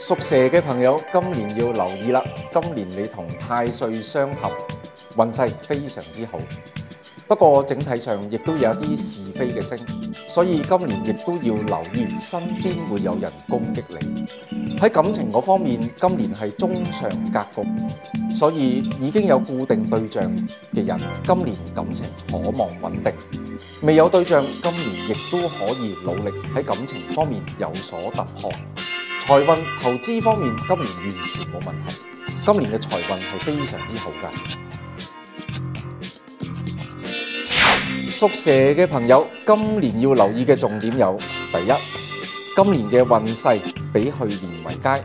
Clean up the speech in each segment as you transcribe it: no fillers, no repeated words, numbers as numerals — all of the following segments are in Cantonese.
屬蛇嘅朋友，今年要留意啦。今年你同太歲相合，運勢非常之好。不過整體上亦都有一啲是非嘅星，所以今年亦都要留意身邊會有人攻擊你。喺感情嗰方面，今年係中上格局，所以已經有固定對象嘅人，今年感情可望穩定。未有對象，今年亦都可以努力喺感情方面有所突破。財運、投資方面，今年完全冇問題。今年嘅財運係非常之好㗎。屬蛇嘅朋友，今年要留意嘅重點有：第一，今年嘅運勢比去年為佳；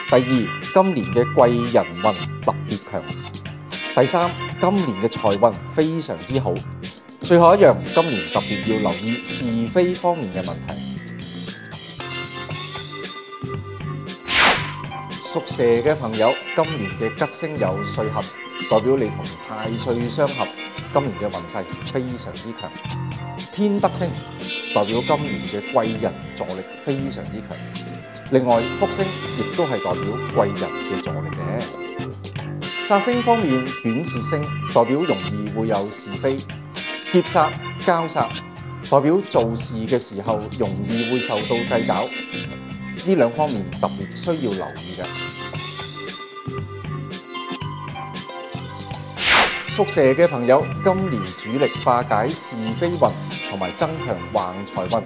第二，今年嘅貴人運特別強；第三，今年嘅財運非常之好。最後一樣，今年特別要留意是非方面嘅問題。屬蛇嘅朋友，今年嘅吉星有歲合，代表你同太歲相合。今年嘅運勢非常之強。天德星代表今年嘅貴人助力非常之強。另外，福星亦都係代表貴人嘅助力嘅。煞星方面，卷舌星代表容易會有是非。劫煞、交煞代表做事嘅時候容易會受到掣肘。呢兩方面特別需要留意嘅。屬蛇嘅朋友，今年主力化解是非運同埋增強橫財運。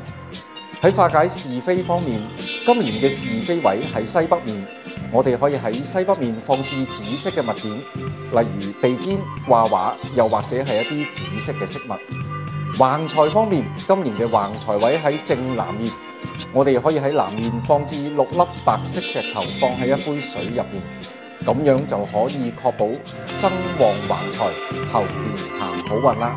喺化解是非方面，今年嘅是非位喺西北面，我哋可以喺西北面放置紫色嘅物件，例如地氈、畫畫，又或者係一啲紫色嘅飾物。橫財方面，今年嘅橫財位喺正南面，我哋可以喺南面放置6粒白色石頭，放喺一杯水入邊，咁樣就可以確保增旺橫財，後年行好運啦。